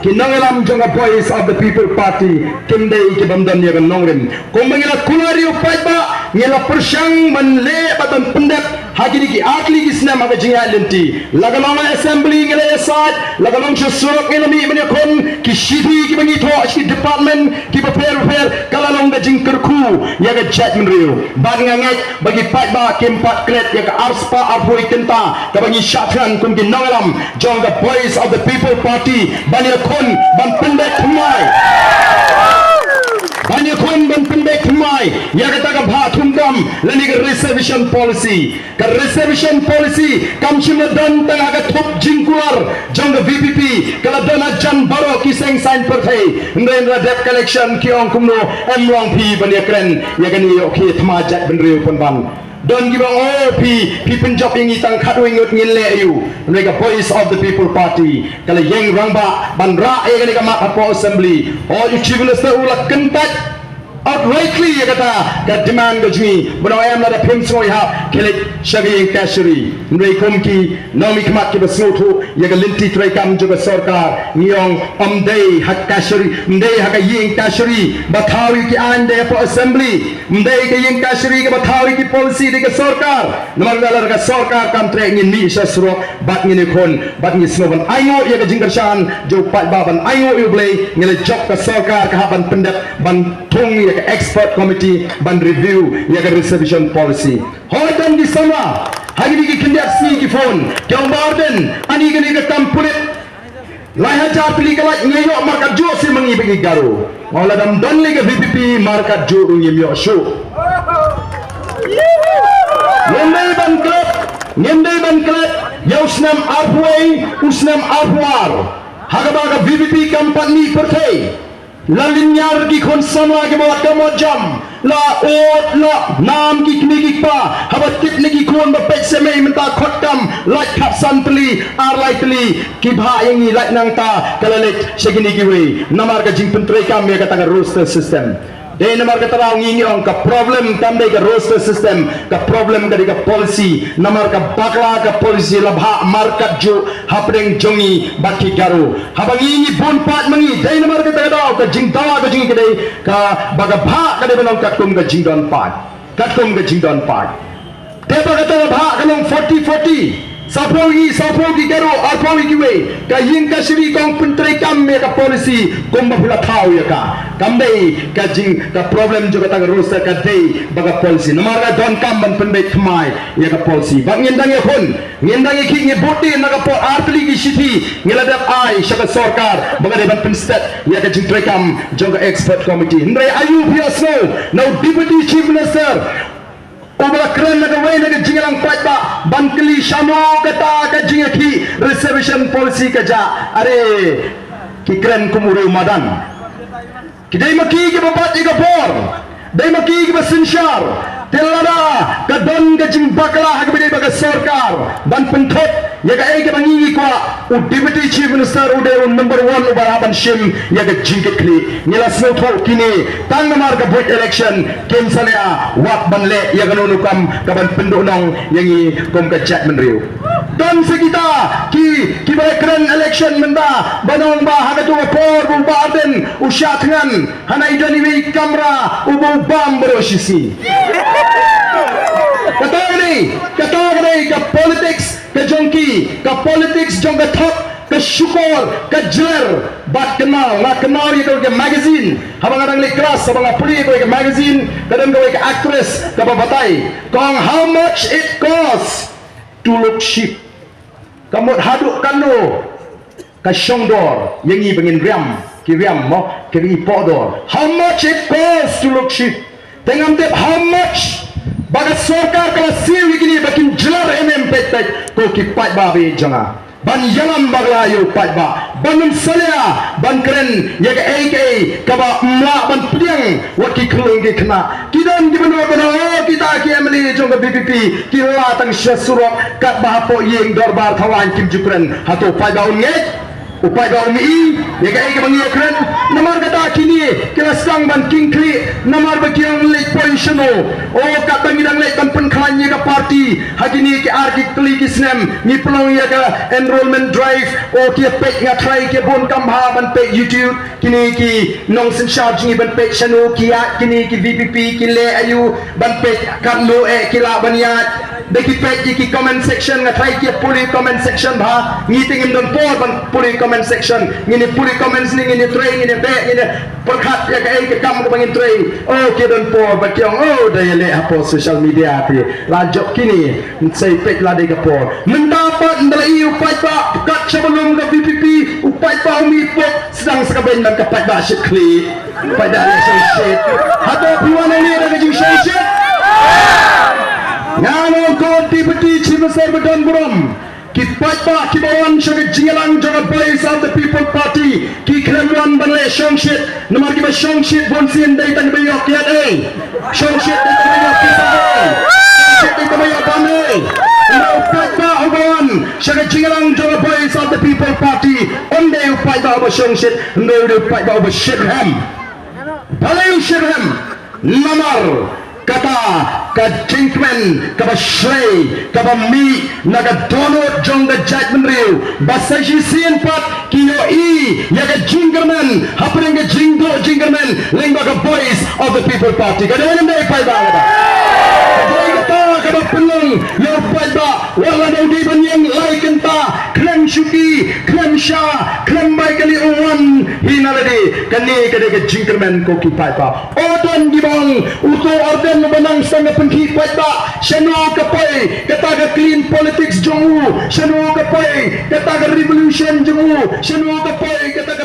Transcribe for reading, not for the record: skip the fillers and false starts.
Kinangalam jong voice of the people party kindai ki bamdan ya nongren kung mangila kunari upai ba ngila persyang manle batan pendak hagini ki akli kisna maga jinga lenti lagamama assembly ngila esat lagamam susurok ngila mi menyakon ki shibi ki bangito ki department ki prepare kalalong ga jingkerku ya ga chat menriu bag ngangat bagi pai ba kempat kret ya ga arspa arpoi kenta ka bagi syatran kun kinangalam jong the voice of the people party bani kon ban pendek thumai bani kon ban pendek thumai ya kata ka bha thumdam lani ka reservation policy kam chimadan tang aga thup jingkuar jong VPP kala dana jan baro ki seng sign perthai ndra debt collection ki ong kumno emrong phi bani kren ya gani okay thma jat ban riu pon ban don give all pi penjop yang itang khadwing ngut ngile you mereka voice of the people party kala yang rangba ban ra e gani ka mak po assembly all you chief minister ulak kentat outrightly ya kata ka demand gajmi bano am la da pim soi ha kele shagi kashri ndai komki nomi kmat ki basnotu ya ga linti trai kam juga sarkar niong amdei hak kashri ndai hak yin kashri bathawi ki ande po assembly ndai ka yin kashri ka bathawi ki policy de ka sarkar namar dalar ka sarkar kam tre ngin ni sasro bat ngin kon bat ngin snoban ayo ya ga jingarshan jo pat baban ayo you blay ngile jok ka sarkar ka ban pendak ban thong ya expert committee ban review ya ka reservation policy hoitan di sama hagi ki kindak si ki phone kyong barden ani gani ka tampulit laha ja pili kala ngayo markat jo si mangi bagi garu wala dam don le ka VPP markat jo ngi myo shu Nyendai ban klub ya usnam arwar haga baga VPP company perthai lalinyar ki khon sama ke bawa kamojam la ot la nam ki knigi pa habat kitne ki khon ba pek semai menta khotam like khat santli ar likely ki bha yangi like nang ta kalalet segini ki we namar ka jing pentrai kam me kata roster system de namar ka tarau ngi ong ka problem tam de ka roster system ka problem ka policy namar ka bakla ka policy labha markat jo hapdeng jongi baki garu habangi ni bon pat mangi de namar ka tarau ka jing dawa ka jing kedai ka baga bha ka de benong katkum ka jing don pat de baga tarau bha ka long 40 sapogi garu arpawi ki we ka yin ka shri kong pentrai kam me ka policy komba phula thau ya ka kamdei ka jing ka problem jo ka roster ka dei baga policy namar ka don kam ban pendai thmai ya ka policy bang ngendang ye khon ngendang ye ki nge boti na ka po artli ki shithi ngela dap ai shaka sarkar baga de ban penstat ya ka jing trai kam jo ka expert committee ndai ayu pia snow now deputy chief minister Ubah keren naga way naga jingalang pat ba bankli shamo kata ka jingaki reservation policy ka ja are ki keren kumuru madan kidai maki ki babat iga bor dai maki ki basinshar telada ka don ka jing bakla hak bidai baga sarkar ban penthot ya ka ai ke bangi kwa u deputy chief minister ude number 1 ubaraban shim ya ka jingket kli nila snow tho kini tang namar ka vote election kem salea wak banle ya ka nonu kam ka ban pendonong yangi kom ka chat menriu dan sekita ki keren election menda banong ba hagatu por bu baden usya tengan hana idani wi kamera ubu bam berosisi kata ni ke politics ke jongki ke politics jong ke top ke syukur ke jeler bat kenal nak kenal itu ke magazine habang adang le kelas habang apuli ke magazine kadang ke actress ke babatai kong how much it costs to look cheap kamu haduk kanu ka syongdor yangi bengin riam ki riam mo ki ipodor how much it costs to look cheap tengam tep how much bagat sorkar kala siwi gini bakin jelar MMP ko ki pat ba be janga ban yalam baglayo pat ba banun salia ban keren ya ka AK ka ba mla ban pliang waki klung ki kena kidan di beno kita ki emli jong BPP ki la tang syasuro kat ba po yeng dorbar thawan kim jukren hato pat ba unget upai ba umi ya ka bangi keren namar kata kini kila sang ban king kli namar bagiang late position o kat bangi dang late ban penkhan ya ka party hagini ki arki kli ki snem ni pelong ya ka enrollment drive o ki pek nga try ki bon kam ha ban pek YouTube kini ki nong sen charge ni ban pek channel ki ya kini ki VPP ki le ayu ban pek kan lo kila ban ya deki pek ki comment section nga try ki puli comment section ba ngiting don por ban puli comment section ngini puli comments ni ngini tray ngini be ngini perkhat ya ka ke kam ke bangin tray oh ke don por ba kyong oh daya le apa social media pi lajok kini say pek la de ka por mendapat ndalai upai pa kat sebelum ke PPP upai pa umi pok sedang sekaben dan kapat ba shit kli pada election shit hato piwana ni ada jing shit nganon ko deputy chief minister Badon Buram kipat pa kibawan syagit jingalang jagat place of the people party ki kremwan banle shongshit namar ki ba shongshit bonsin dai tan bayok yat shongshit dai tan bayok kita shongshit dai tan bayok bane no fight pa ubawan syagit jingalang jagat place of the people party on day fight pa ba shongshit no fight pa ba shirham balai shirham namar kata ka jinkmen ka ba shrey ka ba mi naga donut jong ga judgment riu basaji sin pat kiyo ya ga jingerman hapring ga jingerman lingba ga voice of the people party ka den dai pai ba ga ka ba penung yo pai ba wala no di ban yang lai kenta klem shuki klem sha klem bai kali uwan hinalade kani ka de ga jingerman ko ki pai ba odon di bang uto orden banang sanga pengki pai ba shano ka pai kata ga clean politics jongu shano ka pai kata ga revolution jongu shano ka pai kata